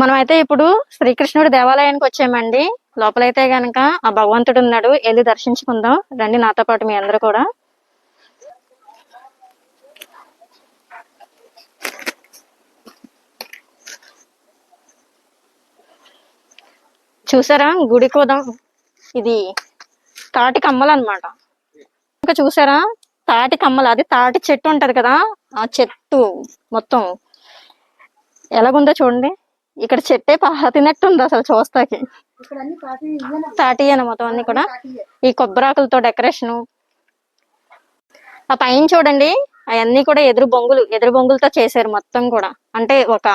మనమైతే ఇప్పుడు శ్రీకృష్ణుడి దేవాలయానికి వచ్చామండి. లోపలైతే గనక ఆ భగవంతుడు ఉన్నాడు, వెళ్ళి దర్శించుకుందాం రండి నాతో పాటు మీ అందరూ కూడా. చూసారా గుడి కోదాం, ఇది తాటి కమ్మలు అనమాట. ఇంకా చూసారా తాటి కమ్మలు, అది తాటి చెట్టు ఉంటది కదా, ఆ చెట్టు మొత్తం ఎలాగుందో చూడండి. ఇక్కడ చెట్టే పాతినట్టు ఉంది అసలు చూస్తాకి. తాటి అని మొత్తం అన్ని కూడా ఈ కొబ్బరాకులతో డెకరేషన్. ఆ పైన చూడండి అవన్నీ కూడా ఎదురు బొంగులతో చేశారు మొత్తం కూడా. అంటే ఒక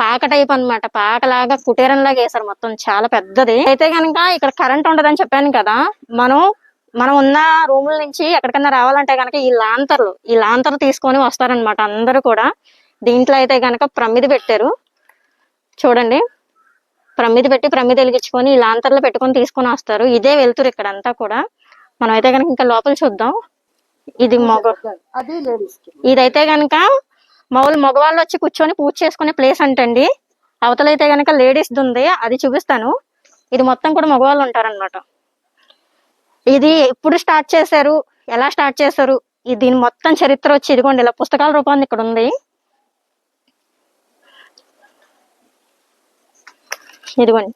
పాక టైప్ అనమాట, పాకలాగా కుటీరంలాగా వేసారు మొత్తం, చాలా పెద్దది. అయితే కనుక ఇక్కడ కరెంట్ ఉండదని చెప్పాను కదా, మనం ఉన్న రూముల నుంచి ఎక్కడికన్నా రావాలంటే కనుక ఈ లాంతర్లు తీసుకొని వస్తారనమాట అందరూ కూడా. దీంట్లో అయితే కనుక ప్రమిది పెట్టారు చూడండి, ప్రమిది పెట్టి ప్రమిది వెలిగించుకొని ఈ లాంతర్లు పెట్టుకొని తీసుకొని వస్తారు. ఇదే వెళ్తురు ఇక్కడ అంతా కూడా. మనం అయితే కనుక ఇంకా లోపల చూద్దాం. ఇది ఇదైతే గనక మగవాళ్ళు వచ్చి కూర్చొని పూజ చేసుకునే ప్లేస్ అంటండి. అవతలైతే గనక లేడీస్ ఉంది, అది చూపిస్తాను. ఇది మొత్తం కూడా మగవాళ్ళు ఉంటారనమాట. ఇది ఎప్పుడు స్టార్ట్ చేశారు, ఎలా స్టార్ట్ చేశారు, దీని మొత్తం చరిత్ర వచ్చి ఇదిగోండి ఇలా పుస్తకాల రూపాన్ని ఇక్కడ ఉంది. ఇదిగోండి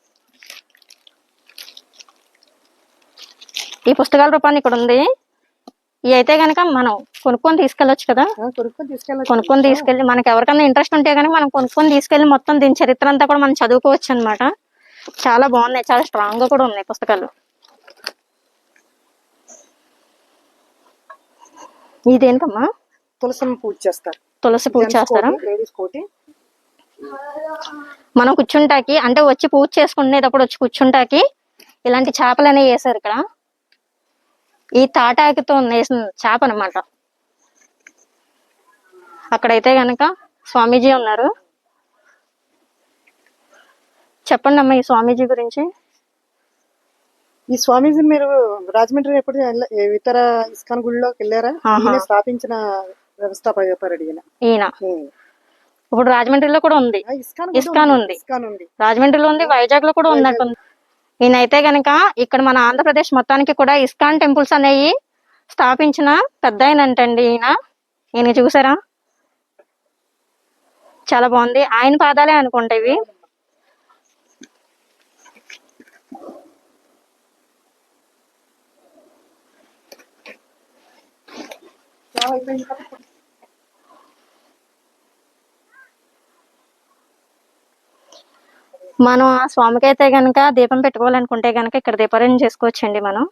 ఈ పుస్తకాల రూపాన్ని ఇక్కడ ఉంది. ఇవి అయితే కనుక మనం కొనుక్కొని తీసుకెళ్ళొచ్చు కదా, కొనుక్కొని తీసుకెళ్ళి మనకి ఎవరికైనా ఇంట్రెస్ట్ ఉంటే కనుక మనం కొనుక్కొని తీసుకెళ్ళి మొత్తం దీని చరిత్ర అంతా కూడా మనం చదువుకోవచ్చు అనమాట. చాలా బాగున్నాయి, చాలా స్ట్రాంగ్ గా కూడా ఉన్నాయి పుస్తకాలు. ఇదేంటమ్మా? తులసి పూజ చేస్తారా? మనం కూర్చుంటాకి అంటే వచ్చి పూజ చేసుకునేటప్పుడు వచ్చి కూర్చుంటాకి ఇలాంటి చేపలు అనేవి వేసారు ఇక్కడ. ఈ తాటాకితో వేసిన చేప అనమాట. అక్కడైతే గనక స్వామీజీ ఉన్నారు. చెప్పండి అమ్మా ఈ స్వామీజీ గురించి. ఈ స్వామీజీ మీరు రాజమండ్రి ఎప్పుడు ఇతర ఇస్కాన్ గుడిలోకి వెళ్ళారా? స్థాపించిన వ్యవస్థాపకుడు ఈయన. ఇప్పుడు రాజమండ్రిలో కూడా ఉంది, ఇస్కాన్ ఉంది, రాజమండ్రిలో ఉంది, వైజాగ్ లో కూడా ఉన్నట్టుంది. ఈయనైతే గనక ఇక్కడ మన ఆంధ్రప్రదేశ్ మొత్తానికి కూడా ఇస్కాన్ టెంపుల్స్ అనేవి స్థాపించిన పెద్ద ఆయనంటండి ఈయన చూసారా, చాలా బాగుంది. ఆయన పాదాలే అనుకుంటా ఇవి. మనం ఆ స్వామికి అయితే గనక దీపం పెట్టుకోవాలనుకుంటే గనక ఇక్కడ దీపారాధన చేసుకోవచ్చండి. మనం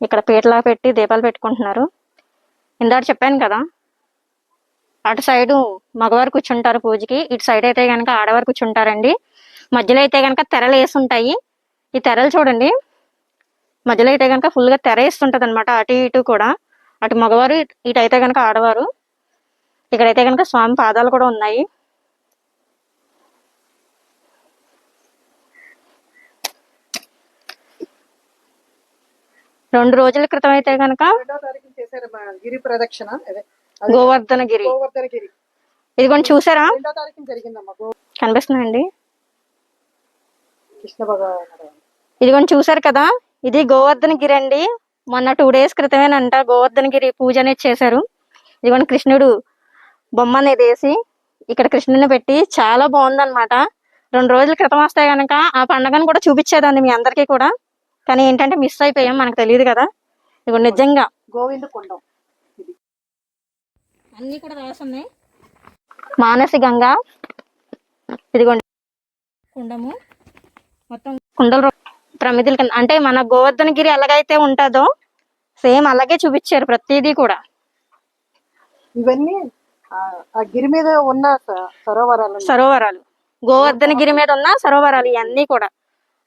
ఇక్కడ పీటలా పెట్టి దీపాలు పెట్టుకుంటున్నారు. ఇందాక చెప్పాను కదా, అటు సైడు మగవారు కూర్చుంటారు పూజకి, ఇటు సైడ్ అయితే గనక ఆడవారు కూర్చుంటారండి. మధ్యలో అయితే గనక తెరలు వేసి ఉంటాయి. ఈ తెరలు చూడండి, మధ్యలో అయితే గనక ఫుల్ గా తెర వేస్తుంటది అనమాట. అటు ఇటు కూడా, అటు మగవారు ఇటు అయితే గనక ఆడవారు. ఇక్కడైతే గనక స్వామి పాదాలు కూడా ఉన్నాయి. రెండు రోజుల క్రితం అయితే గనక గిరి ప్రదక్షిణ గోవర్ధన గిరి. ఇది కొంచెం చూసారా, కనిపిస్తుందండి కృష్ణ భగవాన్. ఇది కొంచెం చూసారు కదా, ఇది గోవర్ధన గిరి అండి. మొన్న 2 days క్రితమేనంట గోవర్ధన గిరి పూజ అనేది చేశారు. ఇదిగోండి కృష్ణుడు బొమ్మ అనేది వేసి ఇక్కడ కృష్ణుని పెట్టి చాలా బాగుందన్నమాట. 2 రోజుల క్రితం వస్తే గనక ఆ పండుగను కూడా చూపించేదాన్ని మీ అందరికీ కూడా, కానీ ఏంటంటే మిస్ అయిపోయాం, మనకు తెలియదు కదా. ఇదిగో నిజంగా గోవింద కుండం అన్ని కూడా రాసున్నాయి. మానసి గంగా, ఇదిగోండి కుండము, మొత్తం కుండలు ప్రమిదలు కింద. అంటే మన గోవర్ధన గిరి ఎలాగైతే ఉంటుందో సేమ్ అలాగే చూపించారు ప్రతిదీ కూడా. ఇవన్నీ ఆ గిరి మీద ఉన్న సరోవరాలు, గోవర్ధన గిరి మీద ఉన్న సరోవరాలు. ఇవన్నీ కూడా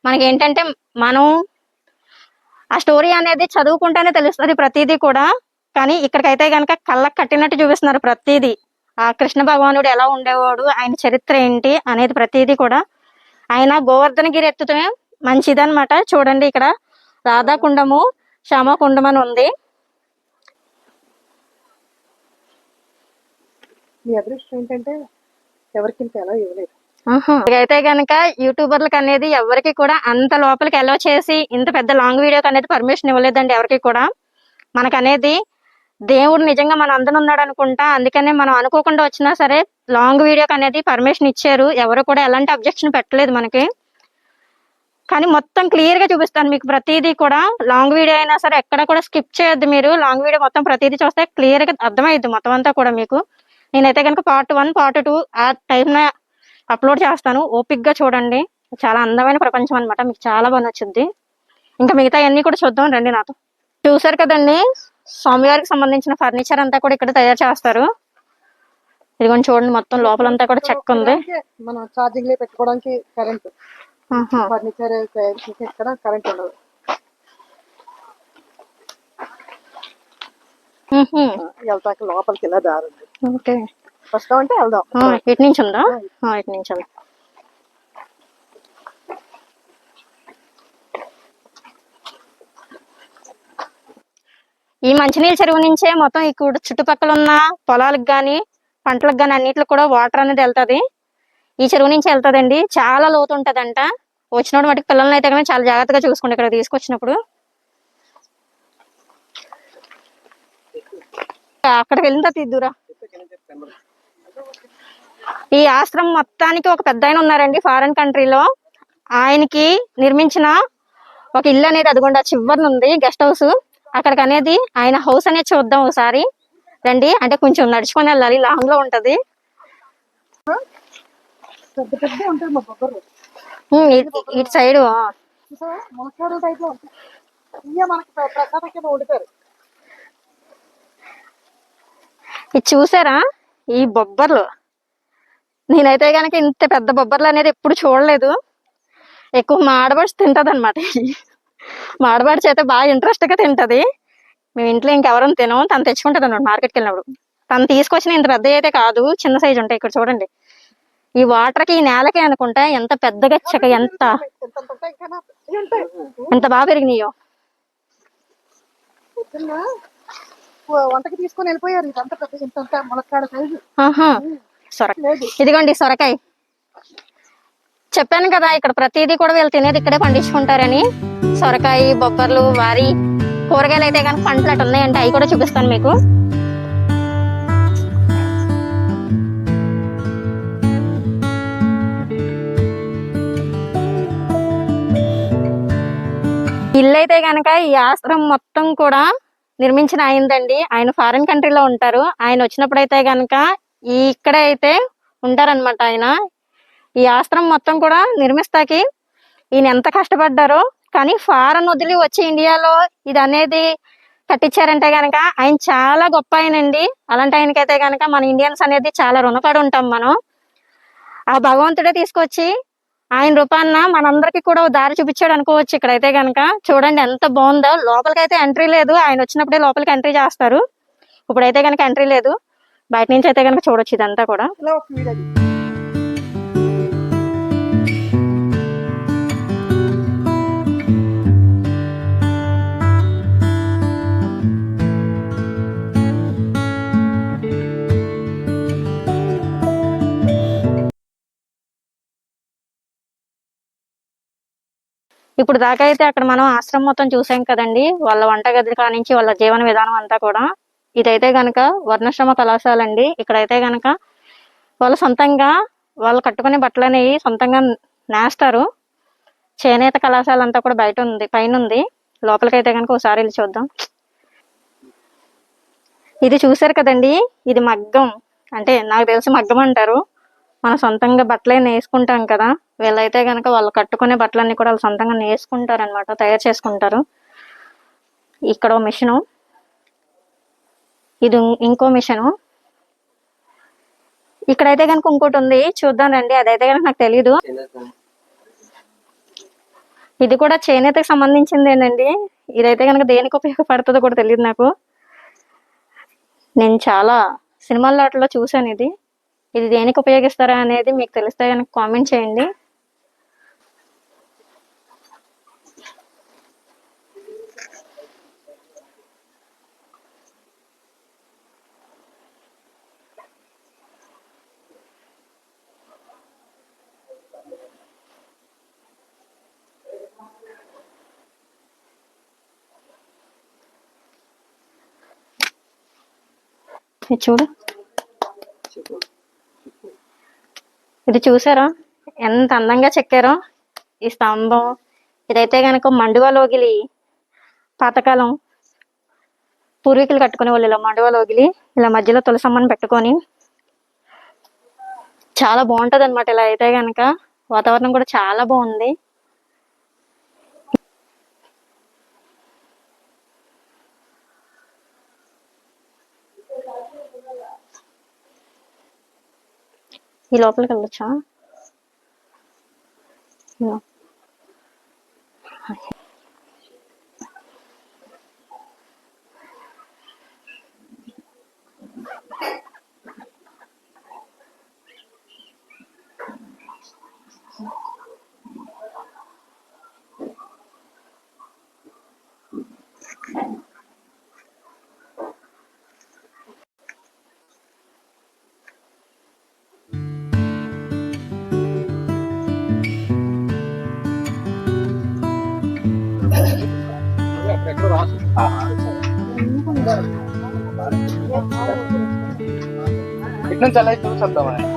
మనకి ఏంటంటే మనం ఆ స్టోరీ అనేది చదువుకుంటేనే తెలుస్తుంది ప్రతిదీ కూడా. కానీ ఇక్కడికైతే గనక కళ్ళకు కట్టినట్టు చూపిస్తున్నారు ప్రతిదీ. ఆ కృష్ణ భగవానుడు ఎలా ఉండేవాడు, ఆయన చరిత్ర ఏంటి అనేది ప్రతిదీ కూడా. ఆయన గోవర్ధన గిరి ఎత్తుతమే మంచిదన్నమాట. చూడండి ఇక్కడ రాధాకుండము, శ్యామకుండం అని ఉంది. మీ అదృష్టం ఏంటంటే ఎవరికి ఎలా ఇవ్వలేదు. అయితే గనక యూట్యూబర్లకు అనేది ఎవరికి కూడా అంత లోపలికి అలౌ చేసి ఇంత పెద్ద లాంగ్ వీడియోకి అనేది పర్మిషన్ ఇవ్వలేదండి ఎవరికి కూడా. మనకనేది దేవుడు నిజంగా మన అందరం ఉన్నాడు అనుకుంటా, అందుకనే మనం అనుకోకుండా వచ్చినా సరే లాంగ్ వీడియోకి అనేది పర్మిషన్ ఇచ్చారు. ఎవరు కూడా ఎలాంటి అబ్జెక్షన్ పెట్టలేదు మనకి. కానీ మొత్తం క్లియర్ గా చూపిస్తాను మీకు ప్రతిదీ కూడా. లాంగ్ వీడియో అయినా సరే ఎక్కడ కూడా స్కిప్ చేయొద్దు మీరు. లాంగ్ వీడియో మొత్తం ప్రతిదీ చూస్తే క్లియర్ గా అర్థమైద్ది మొత్తం అంతా కూడా మీకు. నేనైతే కనుక పార్ట్ 1 పార్ట్ 2 ఆ టైం అప్లోడ్ చేస్తాను, ఓపిక్ గా చూడండి. చాలా అందమైన ప్రపంచం అనమాట, మీకు చాలా బాగా నచ్చుద్ది. ఇంకా మిగతా అన్ని కూడా చూద్దాం రండి నాతో. చూసారు కదండి, స్వామివారికి సంబంధించిన ఫర్నిచర్ అంతా కూడా ఇక్కడ తయారు చేస్తారు. ఇదిగోండి చూడండి, మొత్తం లోపలంతా కూడా చెక్క ఉంది. మనం ఛార్జింగ్ లో పెట్టుకోవడానికి కరెంట్, ఫర్నిచర్ తయారు చేసి ఇక్కడ కరెంట్ ఉండదు. వెళ్తాక లోపలికి ఇలా దారి ఉంది. ఓకే, ఫస్ట్ అంటే వెళ్దాం. ఇటు నుంచి ఉందా? ఇటు నుంచి వెళ్దాం. ఈ మంచినీళ్ళ చెరువు నుంచే మొత్తం ఇక్కడ చుట్టుపక్కల ఉన్న పొలాలకు గాని పంటలకు గాని అన్నిటికి కూడా వాటర్ అనేది వెళ్తది. ఈ చెరువు నుంచి వెళ్తదండి. చాలా లోతు ఉంటదంట. వచ్చినప్పుడు మటుకు పిల్లల్ని అయితే కానీ చాలా జాగ్రత్తగా చూసుకోండి ఇక్కడ తీసుకొచ్చినప్పుడు. అక్కడికి వెళ్ళిన తర్వాత ఇద్దురా. ఈ ఆశ్రమం మొత్తానికి ఒక పెద్ద ఆయన ఉన్నారండి ఫారెన్ కంట్రీలో. ఆయనకి నిర్మించిన ఒక ఇల్లు అనేది అదిగోండి చివరిన ఉంది, గెస్ట్ హౌస్. అక్కడికి అనేది ఆయన హౌస్ అనేది చూద్దాం ఒకసారి రండి. అంటే కొంచెం నడుచుకొని వెళ్ళాలి, లాంగ్ లో ఉంటది. ఇటు సైడ్ ఇది చూసారా ఈ బొబ్బర్లు? నేనైతే కనుక ఇంత పెద్ద బొబ్బర్లు అనేది ఎప్పుడు చూడలేదు. ఎక్కువ మా ఆడబడిచి తింటది అనమాట. మా ఆడబడిచి అయితే బాగా ఇంట్రెస్ట్ గా తింటది. మేము ఇంట్లో ఇంకెవరం తినం, తను తెచ్చుకుంటది అనమాట మార్కెట్కి వెళ్ళినప్పుడు. తను తీసుకొచ్చిన ఇంత పెద్ద అయితే కాదు, చిన్న సైజు ఉంటాయి. ఇక్కడ చూడండి, ఈ వాటర్ కి ఈ నేలకి అనుకుంటా ఎంత పెద్దగా ఎంత బాగా పెరిగినాయో. వంటకి తీసుకొని వెళ్ళిపోయారు. ఇదిగోండి సొరకాయ. చెప్పాను కదా ఇక్కడ ప్రతిదీ కూడా వీళ్ళు తినేది ఇక్కడే పండించుకుంటారని. సొరకాయ, బొబ్బర్లు, వారి కూరగాయలు అయితే కనుక పంటలు అటు ఉన్నాయంటే అవి కూడా చూపిస్తాను మీకు. ఇల్లు అయితే కనుక ఈ ఆశ్రమం మొత్తం కూడా నిర్మించిన అయిందండి. ఆయన ఫారిన్ కంట్రీలో ఉంటారు. ఆయన వచ్చినప్పుడు అయితే కనుక ఇక్కడ అయితే ఉంటారనమాట. ఆయన ఈ ఆశ్రమం మొత్తం కూడా నిర్మిస్తాకి ఈయన ఎంత కష్టపడ్డారో. కానీ ఫారెన్ వదిలి వచ్చి ఇండియాలో ఇది అనేది కట్టించారంటే గనక ఆయన చాలా గొప్ప ఆయనండి. అలాంటి ఆయనకైతే గనక మన ఇండియన్స్ అనేది చాలా రుణపడి ఉంటాం మనం. ఆ భగవంతుడే తీసుకొచ్చి ఆయన రూపాన్న మనందరికి కూడా దారి చూపించాడు అనుకోవచ్చు. ఇక్కడైతే గనక చూడండి ఎంత బాగుందో. లోపలికైతే ఎంట్రీ లేదు, ఆయన వచ్చినప్పుడే లోపలికి ఎంట్రీ చేస్తారు. ఇప్పుడైతే గనక ఎంట్రీ లేదు, బయట నుంచి అయితే గనక చూడొచ్చు ఇదంతా కూడా. ఇప్పుడు దాకా అయితే అక్కడ మనం ఆశ్రమం మొత్తం చూసాం కదండి, వాళ్ళ వంటగది కానించి వాళ్ళ జీవన విధానం అంతా కూడా. ఇదైతే గనక వర్ణాశ్రమ కళాశాల అండి. ఇక్కడైతే గనక వాళ్ళు సొంతంగా వాళ్ళు కట్టుకునే బట్టలు అనేవి సొంతంగా నేస్తారు. చేనేత కళాశాల అంతా కూడా బయట ఉంది, పైన ఉంది. లోపలికైతే కనుక ఒకసారి వెళ్ళి చూద్దాం. ఇది చూసారు కదండి, ఇది మగ్గం. అంటే నాకు తెలిసి మగ్గం అంటారు. మనం సొంతంగా బట్టలే నేసుకుంటాం కదా, వీళ్ళైతే కనుక వాళ్ళు కట్టుకునే బట్టలన్నీ కూడా వాళ్ళు సొంతంగా నేసుకుంటారు అనమాట, తయారు చేసుకుంటారు. ఇక్కడ మిషను, ఇది ఇంకో మిషను. ఇక్కడైతే కనుక ఇంకోటి ఉంది, చూద్దాం రండి. అదైతే కనుక నాకు తెలీదు. ఇది కూడా చేనేతకి సంబంధించిందేనండి. ఇదైతే కనుక దేనికి ఉపయోగపడుతుందో కూడా తెలియదు నాకు. నేను చాలా సినిమాల్లో వాటిలో చూసాను ఇది. ఇది దేనికి ఉపయోగిస్తారా అనేది మీకు తెలిస్తే కనుక కామెంట్ చేయండి. ఇది చూడు, ఇది చూసారా ఎంత అందంగా చెక్కారో ఈ స్తంభం. ఇదైతే గనక మండువలోగిలి, పాతకాలం పూర్వీకులు కట్టుకునే వాళ్ళు ఇలా మండువలోగిలి, ఇలా మధ్యలో తులసమ్మని పెట్టుకొని చాలా బాగుంటది అనమాట. ఇలా అయితే గనక వాతావరణం కూడా చాలా బాగుంది. ఈ లోపలికి వెళ్ళొచ్చా? इतना चला तो सकता है।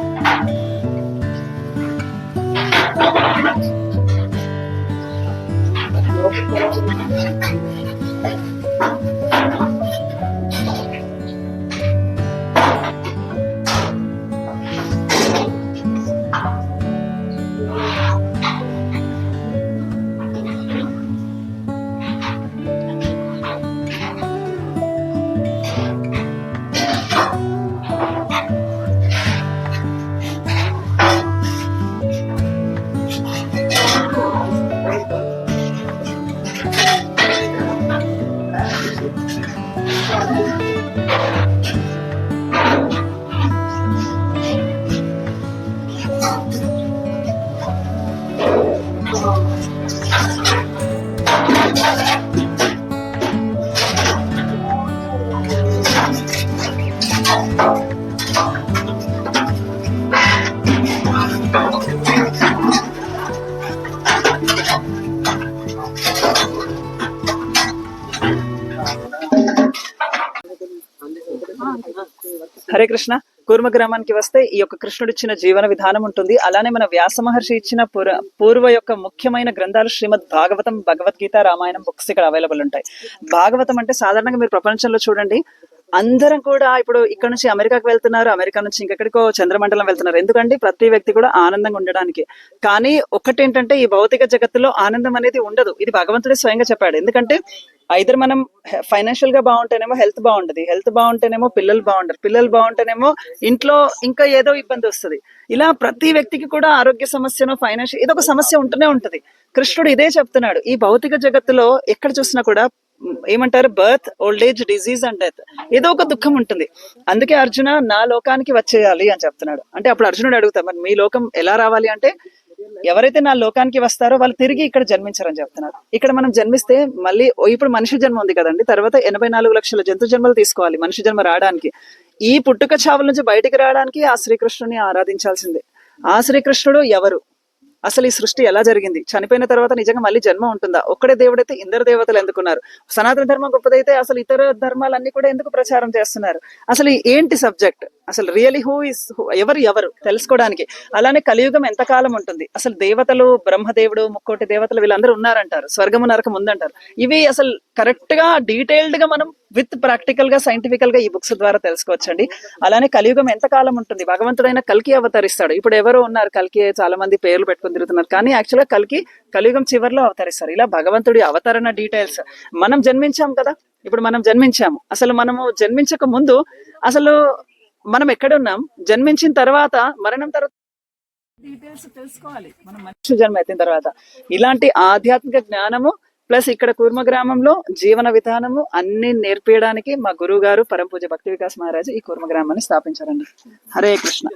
హరే కృష్ణ. కూర్మ గ్రామానికి వస్తే ఈ యొక్క కృష్ణుడు ఇచ్చిన జీవన విధానం ఉంటుంది. అలానే మన వ్యాస మహర్షి ఇచ్చిన పూర్వ యొక్క ముఖ్యమైన గ్రంథాలు శ్రీమద్ భాగవతం, భగవద్గీత, రామాయణం బుక్స్ ఇక్కడ అవైలబుల్ ఉంటాయి. భాగవతం అంటే సాధారణంగా మీరు ప్రపంచంలో చూడండి, అందరం కూడా ఇప్పుడు ఇక్కడ నుంచి అమెరికాకి వెళ్తున్నారు, అమెరికా నుంచి ఇంకెక్కడికో చంద్రమండలం వెళ్తున్నారు. ఎందుకంటే ప్రతి వ్యక్తి కూడా ఆనందంగా ఉండడానికి. కానీ ఒకటేంటంటే ఈ భౌతిక జగత్తులో ఆనందం అనేది ఉండదు. ఇది భగవంతుడే స్వయంగా చెప్పాడు. ఎందుకంటే ఐదర్ మనం ఫైనాన్షియల్ గా బాగుంటేనేమో హెల్త్ బాగుంటది, హెల్త్ బాగుంటేనేమో పిల్లలు బాగుంటారు, పిల్లలు బాగుంటేనేమో ఇంట్లో ఇంకా ఏదో ఇబ్బంది వస్తుంది. ఇలా ప్రతి వ్యక్తికి కూడా ఆరోగ్య సమస్యను, ఫైనాన్షియల్ ఏదో ఒక సమస్య ఉంటూనే ఉంటది. కృష్ణుడు ఇదే చెప్తున్నాడు. ఈ భౌతిక జగత్తులో ఎక్కడ చూసినా కూడా ఏమంటారు, birth, old age, disease and death, ఏదో ఒక దుఃఖం ఉంటుంది. అందుకే అర్జున నా లోకానికి వచ్చేయాలి అని చెప్తున్నాడు. అంటే అప్పుడు అర్జునుడు అడుగుతా, మరి మీ లోకం ఎలా రావాలి అంటే, ఎవరైతే నా లోకానికి వస్తారో వాళ్ళు తిరిగి ఇక్కడ జన్మించారని చెప్తున్నారు. ఇక్కడ మనం జన్మిస్తే మళ్ళీ ఇప్పుడు మనిషి జన్మ ఉంది కదండి, తర్వాత 84 లక్షల జంతు జన్మలు తీసుకోవాలి మనిషి జన్మ రావడానికి. ఈ పుట్టుక చావుల నుంచి బయటికి రావడానికి ఆ శ్రీకృష్ణుని ఆరాధించాల్సిందే. ఆ శ్రీకృష్ణుడు ఎవరు, అసలు ఈ సృష్టి ఎలా జరిగింది, చనిపోయిన తర్వాత నిజంగా మళ్ళీ జన్మ ఉంటుందా, ఒక్కడే దేవుడైతే ఇందరు దేవతలు ఎందుకున్నారు, సనాతన ధర్మం గొప్పదైతే అసలు ఇతర ధర్మాలన్నీ కూడా ఎందుకు ప్రచారం చేస్తున్నారు, అసలు ఏంటి సబ్జెక్ట్, అసలు రియలీ హూ ఇస్ ఎవరు తెలుసుకోవడానికి. అలానే కలియుగం ఎంతకాలం ఉంటుంది, అసలు దేవతలు, బ్రహ్మదేవుడు, ముక్కోటి దేవతలు వీళ్ళందరూ ఉన్నారంటారు, స్వర్గము నరకం ఉందంటారు. ఇవి అసలు కరెక్ట్ గా డీటెయిల్డ్ గా మనం విత్ ప్రాక్టికల్ గా సైంటిఫికల్ గా ఈ బుక్స్ ద్వారా తెలుసుకోవచ్చండి. అలానే కలియుగం ఎంతకాలం ఉంటుంది, భగవంతుడైన కల్కి అవతరిస్తాడు. ఇప్పుడు ఎవరో ఉన్నారు కల్కి, చాలా మంది పేర్లు పెట్టుకుని తిరుగుతున్నారు, కానీ యాక్చువల్ గా కల్కి కలియుగం చివరిలో అవతరిస్తారు. ఇలా భగవంతుడి అవతరణ డీటెయిల్స్. మనం జన్మించాం కదా, ఇప్పుడు మనం జన్మించాము, అసలు మనము జన్మించక ముందు అసలు మనం ఎక్కడున్నాం, జన్మించిన తర్వాత, మరణం తర్వాత డీటెయిల్స్ తెలుసుకోవాలి మనం మనిషి జన్మ ఎత్తిన తర్వాత. ఇలాంటి ఆధ్యాత్మిక జ్ఞానము ప్లస్ ఇక్కడ కూర్మ గ్రామంలో జీవన విధానము అన్ని నేర్పించడానికి మా గురువు గారు పరమ పూజ భక్తి వికాస్ మహారాజ్ ఈ కూర్మ గ్రామాన్ని స్థాపించారండి. హరే కృష్ణ.